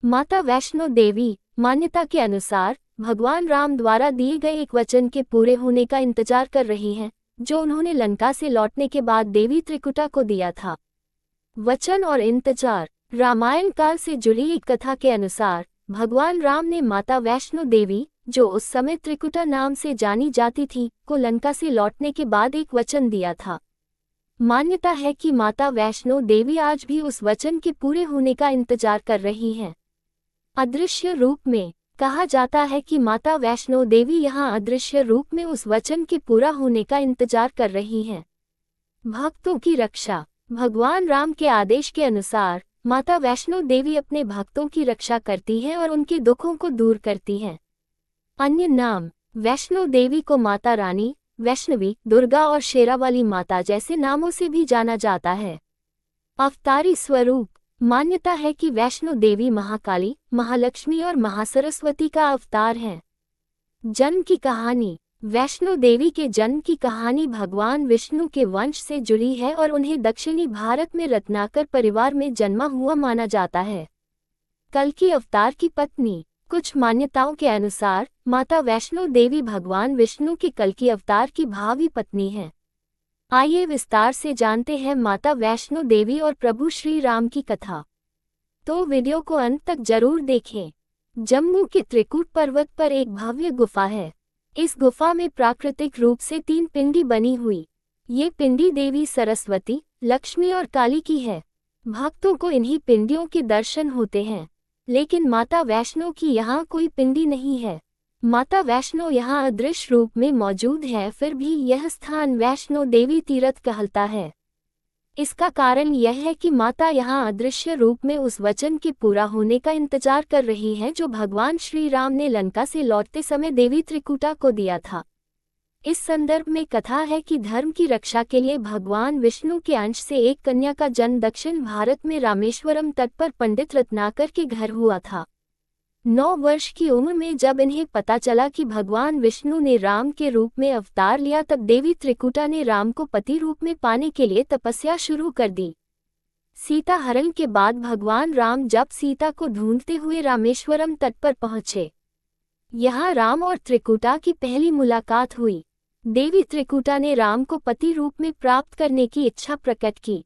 माता वैष्णो देवी। मान्यता के अनुसार भगवान राम द्वारा दिए गए एक वचन के पूरे होने का इंतजार कर रही हैं, जो उन्होंने लंका से लौटने के बाद देवी त्रिकुटा को दिया था। वचन और इंतजार। रामायण काल से जुड़ी एक कथा के अनुसार भगवान राम ने माता वैष्णो देवी, जो उस समय त्रिकुटा नाम से जानी जाती थी, को लंका से लौटने के बाद एक वचन दिया था। मान्यता है कि माता वैष्णो देवी आज भी उस वचन के पूरे होने का इंतजार कर रही हैं। अदृश्य रूप में। कहा जाता है कि माता वैष्णो देवी यहाँ अदृश्य रूप में उस वचन के पूरा होने का इंतजार कर रही हैं। भक्तों की रक्षा। भगवान राम के आदेश के अनुसार माता वैष्णो देवी अपने भक्तों की रक्षा करती हैं और उनके दुखों को दूर करती हैं। अन्य नाम। वैष्णो देवी को माता रानी, वैष्णवी, दुर्गा और शेरावाली माता जैसे नामों से भी जाना जाता है। अवतारी स्वरूप। मान्यता है कि वैष्णो देवी महाकाली, महालक्ष्मी और महासरस्वती का अवतार हैं। जन्म की कहानी। वैष्णो देवी के जन्म की कहानी भगवान विष्णु के वंश से जुड़ी है और उन्हें दक्षिणी भारत में रत्नाकर परिवार में जन्मा हुआ माना जाता है। कल्कि अवतार की पत्नी। कुछ मान्यताओं के अनुसार माता वैष्णो देवी भगवान विष्णु के कल्कि अवतार की भावी पत्नी हैं। आइए विस्तार से जानते हैं माता वैष्णो देवी और प्रभु श्री राम की कथा। तो वीडियो को अंत तक जरूर देखें। जम्मू के त्रिकूट पर्वत पर एक भव्य गुफा है। इस गुफा में प्राकृतिक रूप से 3 पिंडी बनी हुई। ये पिंडी देवी सरस्वती, लक्ष्मी और काली की है। भक्तों को इन्हीं पिंडियों के दर्शन होते हैं, लेकिन माता वैष्णो की यहाँ कोई पिंडी नहीं है। माता वैष्णो यहाँ अदृश्य रूप में मौजूद है, फिर भी यह स्थान वैष्णो देवी तीर्थ कहलाता है। इसका कारण यह है कि माता यहाँ अदृश्य रूप में उस वचन के पूरा होने का इंतजार कर रही है जो भगवान श्री राम ने लंका से लौटते समय देवी त्रिकुटा को दिया था। इस संदर्भ में कथा है कि धर्म की रक्षा के लिए भगवान विष्णु के अंश से एक कन्या का जन्म दक्षिण भारत में रामेश्वरम तट पर पंडित रत्नाकर के घर हुआ था। 9 वर्ष की उम्र में जब इन्हें पता चला कि भगवान विष्णु ने राम के रूप में अवतार लिया, तब देवी त्रिकुटा ने राम को पति रूप में पाने के लिए तपस्या शुरू कर दी। सीता हरण के बाद भगवान राम जब सीता को ढूंढते हुए रामेश्वरम तट पर पहुंचे, यहाँ राम और त्रिकुटा की पहली मुलाकात हुई। देवी त्रिकुटा ने राम को पति रूप में प्राप्त करने की इच्छा प्रकट की।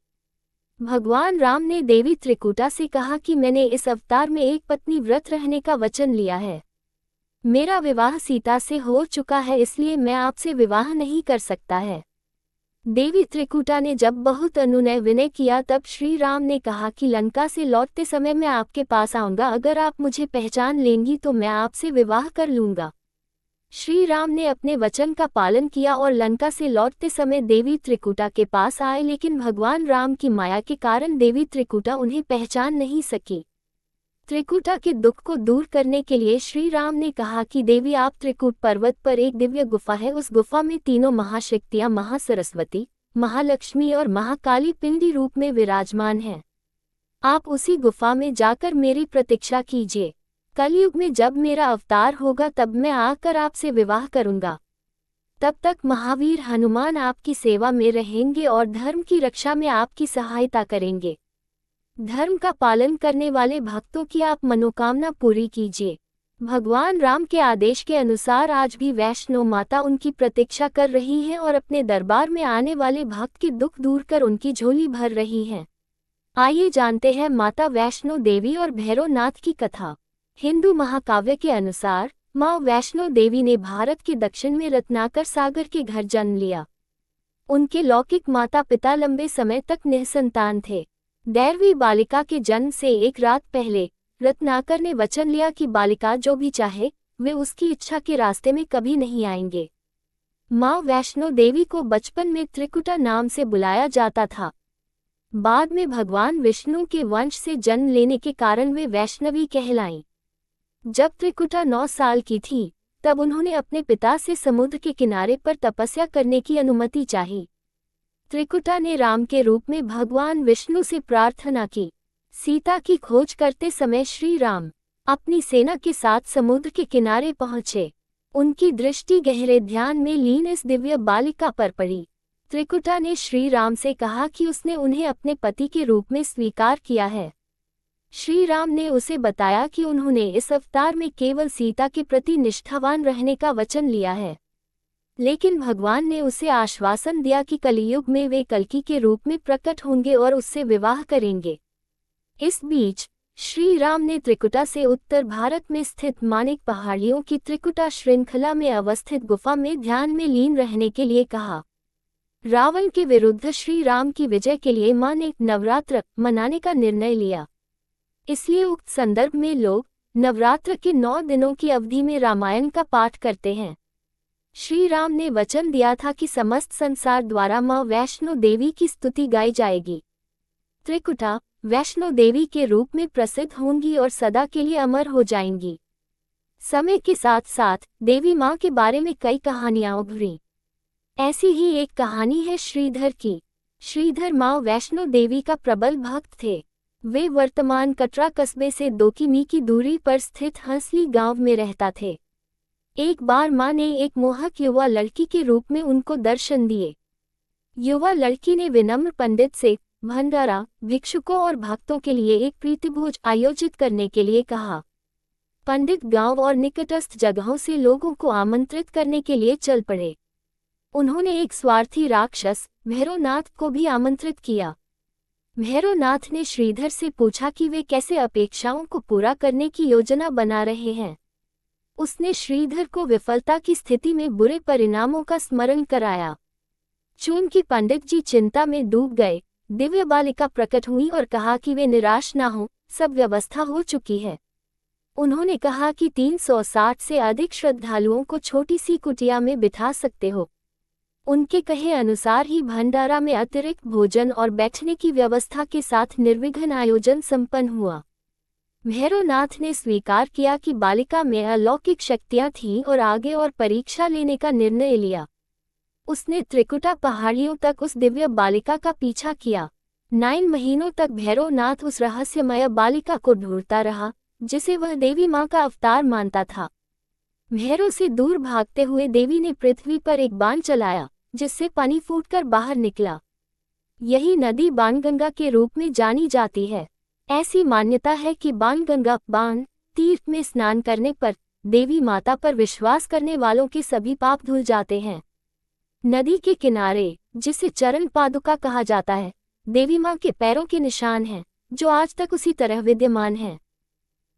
भगवान राम ने देवी त्रिकुटा से कहा कि मैंने इस अवतार में एक पत्नी व्रत रहने का वचन लिया है। मेरा विवाह सीता से हो चुका है, इसलिए मैं आपसे विवाह नहीं कर सकता है। देवी त्रिकुटा ने जब बहुत अनुनय विनय किया, तब श्री राम ने कहा कि लंका से लौटते समय मैं आपके पास आऊंगा, अगर आप मुझे पहचान लेंगी तो मैं आपसे विवाह कर लूंगा। श्री राम ने अपने वचन का पालन किया और लंका से लौटते समय देवी त्रिकुटा के पास आए, लेकिन भगवान राम की माया के कारण देवी त्रिकुटा उन्हें पहचान नहीं सकी। त्रिकुटा के दुख को दूर करने के लिए श्री राम ने कहा कि देवी, आप त्रिकूट पर्वत पर एक दिव्य गुफा है, उस गुफा में तीनों महाशक्तियां महासरस्वती, महालक्ष्मी और महाकाली पिंडी रूप में विराजमान हैं। आप उसी गुफा में जाकर मेरी प्रतीक्षा कीजिए। कलयुग में जब मेरा अवतार होगा तब मैं आकर आपसे विवाह करूंगा। तब तक महावीर हनुमान आपकी सेवा में रहेंगे और धर्म की रक्षा में आपकी सहायता करेंगे। धर्म का पालन करने वाले भक्तों की आप मनोकामना पूरी कीजिए। भगवान राम के आदेश के अनुसार आज भी वैष्णो माता उनकी प्रतीक्षा कर रही हैं और अपने दरबार में आने वाले भक्त के दुख दूर कर उनकी झोली भर रही हैं। आइए जानते हैं माता वैष्णो देवी और भैरवनाथ की कथा। हिंदू महाकाव्य के अनुसार माँ वैष्णो देवी ने भारत के दक्षिण में रत्नाकर सागर के घर जन्म लिया। उनके लौकिक माता पिता लंबे समय तक निसंतान थे। दैवी बालिका के जन्म से एक रात पहले रत्नाकर ने वचन लिया कि बालिका जो भी चाहे वे उसकी इच्छा के रास्ते में कभी नहीं आएंगे। माँ वैष्णो देवी को बचपन में त्रिकुटा नाम से बुलाया जाता था। बाद में भगवान विष्णु के वंश से जन्म लेने के कारण वे वैष्णवी कहलाईं। जब त्रिकुटा 9 साल की थी, तब उन्होंने अपने पिता से समुद्र के किनारे पर तपस्या करने की अनुमति चाही। त्रिकुटा ने राम के रूप में भगवान विष्णु से प्रार्थना की। सीता की खोज करते समय श्री राम अपनी सेना के साथ समुद्र के किनारे पहुंचे। उनकी दृष्टि गहरे ध्यान में लीन इस दिव्य बालिका पर पड़ी। त्रिकुटा ने श्री राम से कहा कि उसने उन्हें अपने पति के रूप में स्वीकार किया है। श्री राम ने उसे बताया कि उन्होंने इस अवतार में केवल सीता के प्रति निष्ठावान रहने का वचन लिया है, लेकिन भगवान ने उसे आश्वासन दिया कि कलियुग में वे कल्कि के रूप में प्रकट होंगे और उससे विवाह करेंगे। इस बीच श्री राम ने त्रिकुटा से उत्तर भारत में स्थित मानिक पहाड़ियों की त्रिकुटा श्रृंखला में अवस्थित गुफा में ध्यान में लीन रहने के लिए कहा। रावण के विरुद्ध श्री राम की विजय के लिए मां ने नवरात्र मनाने का निर्णय लिया। इसलिए उक्त संदर्भ में लोग नवरात्र के 9 दिनों की अवधि में रामायण का पाठ करते हैं। श्री राम ने वचन दिया था कि समस्त संसार द्वारा मां वैष्णो देवी की स्तुति गाई जाएगी। त्रिकुटा वैष्णो देवी के रूप में प्रसिद्ध होंगी और सदा के लिए अमर हो जाएंगी। समय के साथ साथ देवी मां के बारे में कई कहानियां उभरी। ऐसी ही एक कहानी है श्रीधर की। श्रीधर मां वैष्णो देवी का प्रबल भक्त थे। वे वर्तमान कटरा कस्बे से 2 किमी की दूरी पर स्थित हंसली गांव में रहता थे। एक बार मां ने एक मोहक युवा लड़की के रूप में उनको दर्शन दिए। युवा लड़की ने विनम्र पंडित से भंडारा, भिक्षुकों और भक्तों के लिए एक प्रीतिभोज आयोजित करने के लिए कहा। पंडित गांव और निकटस्थ जगहों से लोगों को आमंत्रित करने के लिए चल पड़े। उन्होंने एक स्वार्थी राक्षस भैरवनाथ को भी आमंत्रित किया। भैरवनाथ ने श्रीधर से पूछा कि वे कैसे अपेक्षाओं को पूरा करने की योजना बना रहे हैं। उसने श्रीधर को विफलता की स्थिति में बुरे परिणामों का स्मरण कराया। चूंकि पंडित जी चिंता में डूब गए, दिव्य बालिका प्रकट हुई और कहा कि वे निराश न हो, सब व्यवस्था हो चुकी है। उन्होंने कहा कि 360 से अधिक श्रद्धालुओं को छोटी सी कुटिया में बिठा सकते हो। उनके कहे अनुसार ही भंडारा में अतिरिक्त भोजन और बैठने की व्यवस्था के साथ निर्विघ्न आयोजन संपन्न हुआ। भैरवनाथ ने स्वीकार किया कि बालिका में अलौकिक शक्तियां थीं और आगे और परीक्षा लेने का निर्णय लिया। उसने त्रिकुटा पहाड़ियों तक उस दिव्य बालिका का पीछा किया। 9 महीनों तक भैरवनाथ उस रहस्यमय बालिका को ढूंढता रहा, जिसे वह देवी मां का अवतार मानता था। भैरव से दूर भागते हुए देवी ने पृथ्वी पर एक बाण चलाया, जिससे पानी फूटकर बाहर निकला। यही नदी बाणगंगा के रूप में जानी जाती है। ऐसी मान्यता है कि बाणगंगा बाण तीर्थ में स्नान करने पर देवी माता पर विश्वास करने वालों के सभी पाप धुल जाते हैं। नदी के किनारे, जिसे चरण पादुका कहा जाता है, देवी मां के पैरों के निशान हैं, जो आज तक उसी तरह विद्यमान हैं।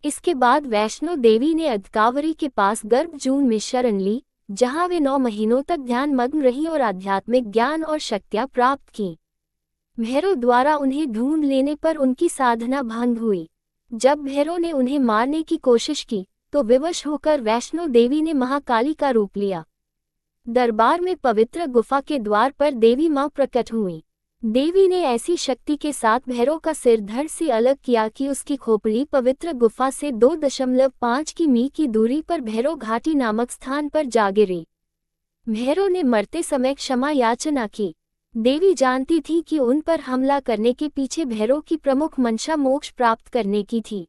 इसके बाद वैष्णो देवी ने अदकावरी के पास गर्भजून में शरण ली, जहां वे 9 महीनों तक ध्यान मग्न रही और आध्यात्मिक ज्ञान और शक्तियां प्राप्त की। भैरव द्वारा उन्हें ढूंढ लेने पर उनकी साधना भंग हुई। जब भैरव ने उन्हें मारने की कोशिश की, तो विवश होकर वैष्णो देवी ने महाकाली का रूप लिया। दरबार में पवित्र गुफा के द्वार पर देवी मां प्रकट हुई। देवी ने ऐसी शक्ति के साथ भैरव का सिर धड़ से अलग किया कि उसकी खोपड़ी पवित्र गुफा से 2.5 किमी की दूरी पर भैरव घाटी नामक स्थान पर जा गिरी। भैरव ने मरते समय क्षमा याचना की। देवी जानती थी कि उन पर हमला करने के पीछे भैरव की प्रमुख मंशा मोक्ष प्राप्त करने की थी।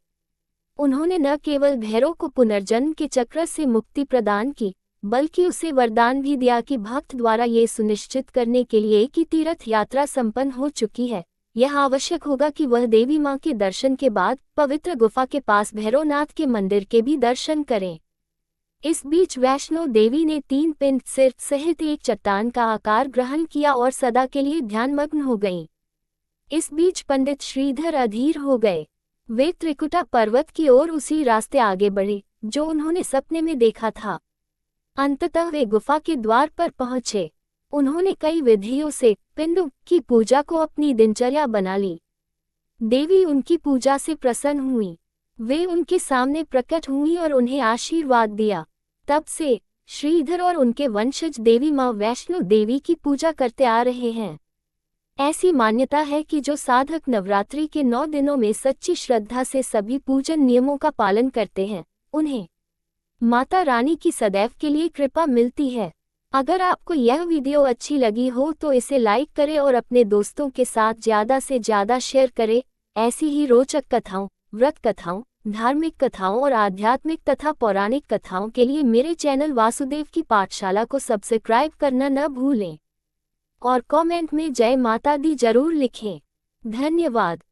उन्होंने न केवल भैरव को पुनर्जन्म के चक्र से मुक्ति प्रदान की, बल्कि उसे वरदान भी दिया कि भक्त द्वारा ये सुनिश्चित करने के लिए कि तीर्थ यात्रा संपन्न हो चुकी है, यह आवश्यक होगा कि वह देवी मां के दर्शन के बाद पवित्र गुफा के पास भैरवनाथ के मंदिर के भी दर्शन करें। इस बीच वैष्णो देवी ने 3 पिंड सिर सहित एक चट्टान का आकार ग्रहण किया और सदा के लिए ध्यानमग्न हो गईं। इस बीच पंडित श्रीधर अधीर हो गए। वे त्रिकुटा पर्वत की ओर उसी रास्ते आगे बढ़े जो उन्होंने सपने में देखा था। अंततः वे गुफा के द्वार पर पहुंचे। उन्होंने कई विधियों से पिंडों की पूजा को अपनी दिनचर्या बना ली। देवी उनकी पूजा से प्रसन्न हुई। वे उनके सामने प्रकट हुई और उन्हें आशीर्वाद दिया। तब से श्रीधर और उनके वंशज देवी मां वैष्णो देवी की पूजा करते आ रहे हैं। ऐसी मान्यता है कि जो साधक नवरात्रि के 9 दिनों में सच्ची श्रद्धा से सभी पूजन नियमों का पालन करते हैं, उन्हें माता रानी की सदैव के लिए कृपा मिलती है। अगर आपको यह वीडियो अच्छी लगी हो तो इसे लाइक करें और अपने दोस्तों के साथ ज़्यादा से ज़्यादा शेयर करें। ऐसी ही रोचक कथाओं, व्रत कथाओं, धार्मिक कथाओं और आध्यात्मिक तथा पौराणिक कथाओं के लिए मेरे चैनल वासुदेव की पाठशाला को सब्सक्राइब करना न भूलें और कमेंट में जय माता दी जरूर लिखें। धन्यवाद।